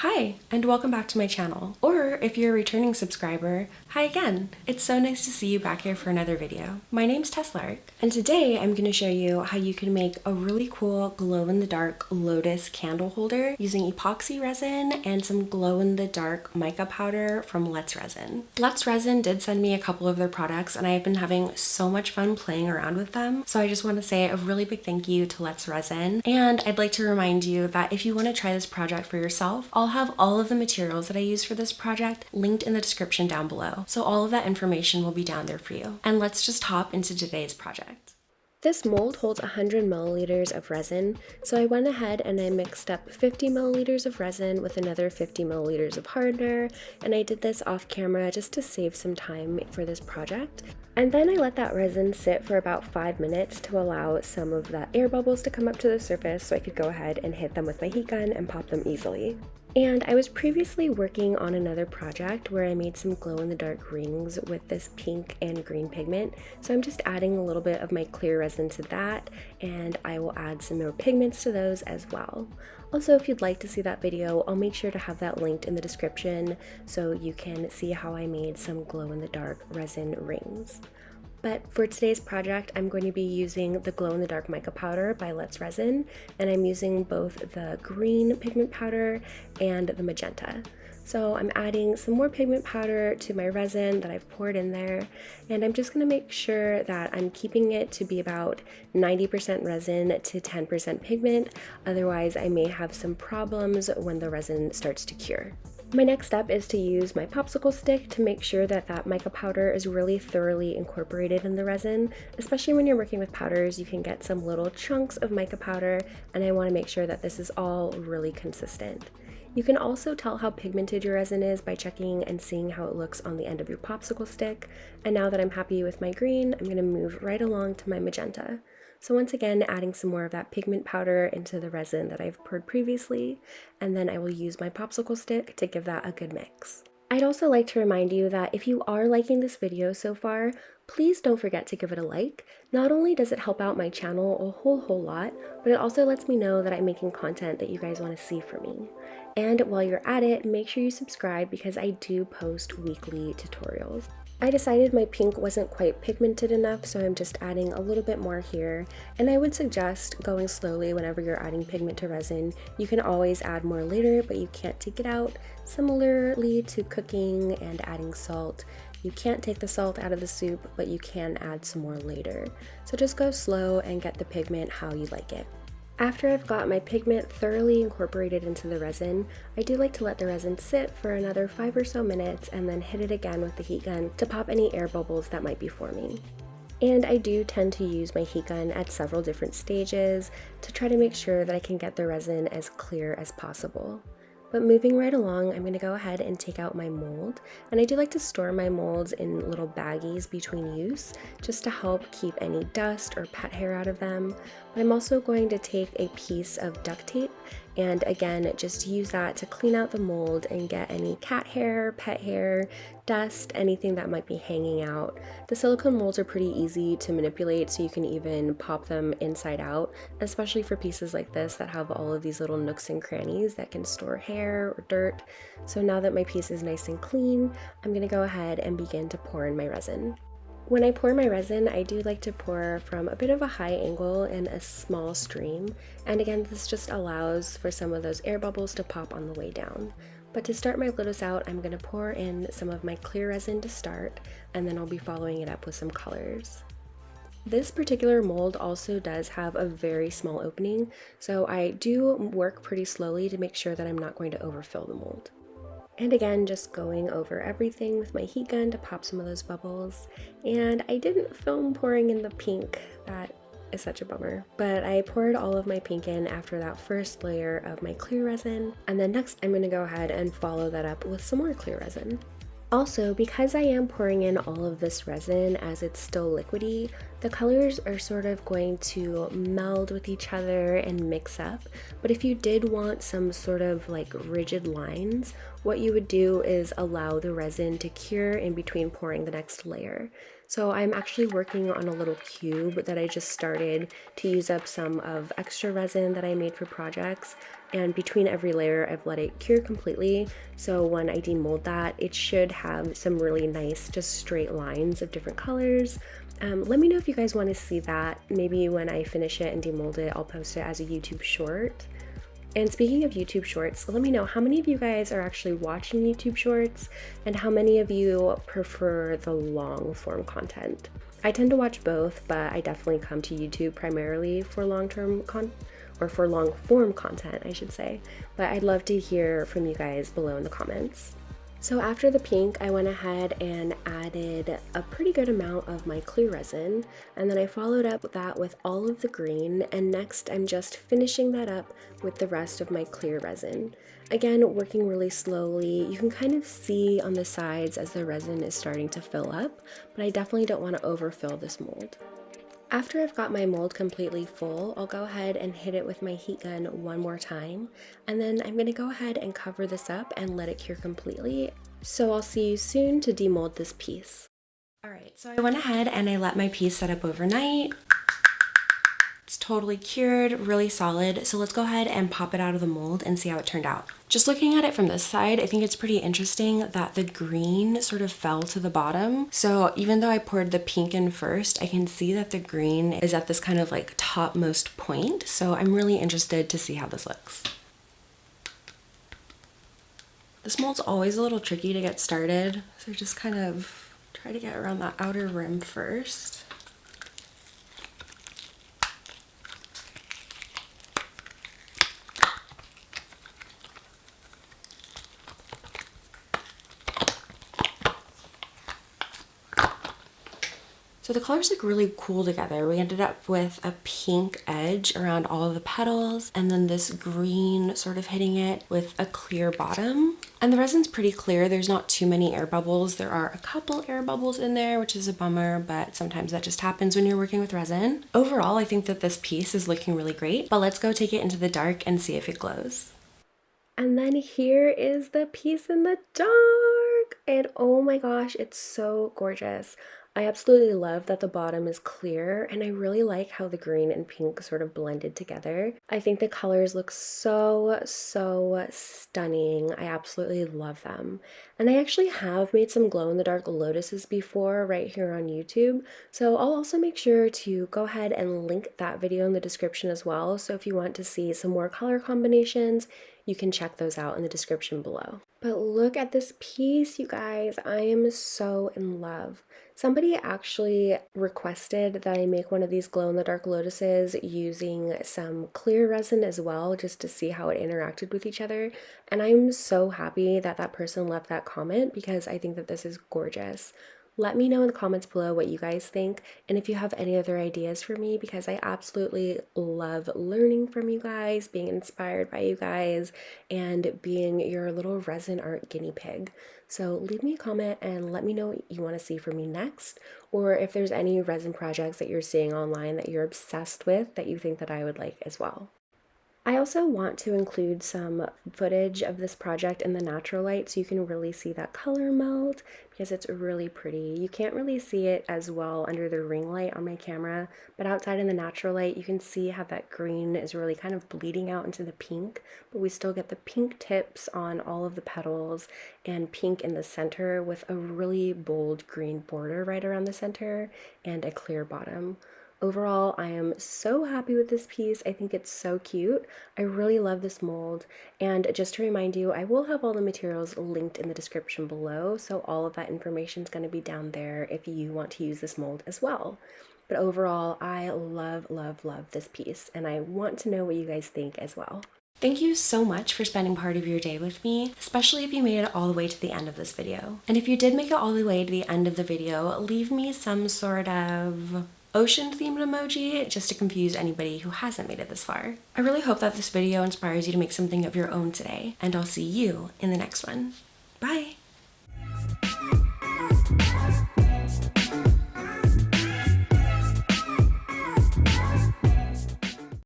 Hi, and welcome back to my channel. Or if you're a returning subscriber, hi again. It's so nice to see you back here for another video. My name's Teslark, and today I'm going to show you how you can make a really cool glow-in-the-dark lotus candle holder using epoxy resin and some glow-in-the-dark mica powder from Let's Resin. Let's Resin did send me a couple of their products, and I've been having so much fun playing around with them. So I just want to say a really big thank you to Let's Resin, and I'd like to remind you that if you want to try this project for yourself, I'll have all of the materials that I use for this project linked in the description down below. So all of that information will be down there for you. And let's just hop into today's project. This mold holds 100 milliliters of resin, so I went ahead and I mixed up 50 milliliters of resin with another 50 milliliters of hardener, and I did this off camera just to save some time for this project. And then I let that resin sit for about 5 minutes to allow some of the air bubbles to come up to the surface so I could go ahead and hit them with my heat gun and pop them easily. And I was previously working on another project where I made some glow-in-the-dark rings with this pink and green pigment, so I'm just adding a little bit of my clear resin to that, and I will add some more pigments to those as well. Also, if you'd like to see that video, I'll make sure to have that linked in the description so you can see how I made some glow-in-the-dark resin rings. But for today's project, I'm going to be using the glow-in-the-dark mica powder by Let's Resin, and I'm using both the green pigment powder and the magenta. So I'm adding some more pigment powder to my resin that I've poured in there, and I'm just going to make sure that I'm keeping it to be about 90% resin to 10% pigment, otherwise I may have some problems when the resin starts to cure. My next step is to use my popsicle stick to make sure that that mica powder is really thoroughly incorporated in the resin. Especially when you're working with powders, you can get some little chunks of mica powder, and I want to make sure that this is all really consistent. You can also tell how pigmented your resin is by checking and seeing how it looks on the end of your popsicle stick. And now that I'm happy with my green, I'm going to move right along to my magenta. So once again, adding some more of that pigment powder into the resin that I've poured previously, and then I will use my popsicle stick to give that a good mix. I'd also like to remind you that if you are liking this video so far, please don't forget to give it a like. Not only does it help out my channel a whole lot, but it also lets me know that I'm making content that you guys want to see from me. And while you're at it, make sure you subscribe because I do post weekly tutorials. I decided my pink wasn't quite pigmented enough, so I'm just adding a little bit more here. And I would suggest going slowly whenever you're adding pigment to resin. You can always add more later, but you can't take it out. Similarly to cooking and adding salt, you can't take the salt out of the soup, but you can add some more later. So just go slow and get the pigment how you like it. After I've got my pigment thoroughly incorporated into the resin, I do like to let the resin sit for another 5 or so minutes and then hit it again with the heat gun to pop any air bubbles that might be forming. And I do tend to use my heat gun at several different stages to try to make sure that I can get the resin as clear as possible. But moving right along, I'm going to go ahead and take out my mold, and I do like to store my molds in little baggies between use just to help keep any dust or pet hair out of them. But I'm also going to take a piece of duct tape and again just use that to clean out the mold and get any cat hair, pet hair, dust, anything that might be hanging out. The silicone molds are pretty easy to manipulate, so you can even pop them inside out, especially for pieces like this that have all of these little nooks and crannies that can store hair or dirt. So now that my piece is nice and clean, I'm going to go ahead and begin to pour in my resin. When I pour my resin, I do like to pour from a bit of a high angle in a small stream, and again this just allows for some of those air bubbles to pop on the way down. But to start my lotus out, I'm going to pour in some of my clear resin to start, and then I'll be following it up with some colors. This particular mold also does have a very small opening, so I do work pretty slowly to make sure that I'm not going to overfill the mold. And again, just going over everything with my heat gun to pop some of those bubbles. And I didn't film pouring in the pink, that is such a bummer. But I poured all of my pink in after that first layer of my clear resin. And then next I'm going to go ahead and follow that up with some more clear resin. Also, because I am pouring in all of this resin as it's still liquidy, the colors are sort of going to meld with each other and mix up. But if you did want some sort of like rigid lines, what you would do is allow the resin to cure in between pouring the next layer. So I'm actually working on a little cube that I just started to use up some of extra resin that I made for projects. And between every layer, I've let it cure completely. So when I demold that, it should have some really nice, just straight lines of different colors. Let me know if you guys want to see that. Maybe when I finish it and demold it, I'll post it as a YouTube short. And speaking of YouTube shorts, let me know how many of you guys are actually watching YouTube shorts and how many of you prefer the long form content. I tend to watch both, but I definitely come to YouTube primarily for long form content, I should say. But I'd love to hear from you guys below in the comments. So after the pink, I went ahead and added a pretty good amount of my clear resin, and then I followed up that with all of the green, and next I'm just finishing that up with the rest of my clear resin. Again, working really slowly. You can kind of see on the sides as the resin is starting to fill up, but I definitely don't want to overfill this mold. After I've got my mold completely full, I'll go ahead and hit it with my heat gun one more time, and then I'm going to go ahead and cover this up and let it cure completely. So I'll see you soon to demold this piece. Alright, so I went ahead and I let my piece set up overnight. It's totally cured, really solid, so let's go ahead and pop it out of the mold and see how it turned out. Just looking at it from this side, I think it's pretty interesting that the green sort of fell to the bottom. So even though I poured the pink in first, I can see that the green is at this kind of like topmost point. So I'm really interested to see how this looks. This mold's always a little tricky to get started, so just kind of try to get around that outer rim first. So the colors look really cool together. We ended up with a pink edge around all of the petals, and then this green sort of hitting it with a clear bottom. And the resin's pretty clear. There's not too many air bubbles. There are a couple air bubbles in there, which is a bummer, but sometimes that just happens when you're working with resin. Overall, I think that this piece is looking really great, but let's go take it into the dark and see if it glows. And then here is the piece in the dark, and oh my gosh, it's so gorgeous. I absolutely love that the bottom is clear, and I really like how the green and pink sort of blended together. I think the colors look so stunning. I absolutely love them. And I actually have made some glow-in-the-dark lotuses before right here on YouTube, so I'll also make sure to go ahead and link that video in the description as well. So if you want to see some more color combinations, you can check those out in the description below. But look at this piece, you guys. I am so in love. Somebody actually requested that I make one of these glow-in-the-dark lotuses using some clear resin as well, just to see how it interacted with each other. And I'm so happy that that person left that comment because I think that this is gorgeous. Let me know in the comments below what you guys think, and if you have any other ideas for me, because I absolutely love learning from you guys, being inspired by you guys, and being your little resin art guinea pig. So leave me a comment and let me know what you want to see from me next, or if there's any resin projects that you're seeing online that you're obsessed with that you think that I would like as well. I also want to include some footage of this project in the natural light so you can really see that color melt because it's really pretty. You can't really see it as well under the ring light on my camera, but outside in the natural light you can see how that green is really kind of bleeding out into the pink, but we still get the pink tips on all of the petals and pink in the center with a really bold green border right around the center and a clear bottom. Overall, I am so happy with this piece. I think it's so cute. I really love this mold. And just to remind you, I will have all the materials linked in the description below. So all of that information is going to be down there if you want to use this mold as well. But overall, I love this piece. And I want to know what you guys think as well. Thank you so much for spending part of your day with me, especially if you made it all the way to the end of this video. And if you did make it all the way to the end of the video, leave me some sort of ocean themed emoji just to confuse anybody who hasn't made it this far. I really hope that this video inspires you to make something of your own today, and I'll see you in the next one.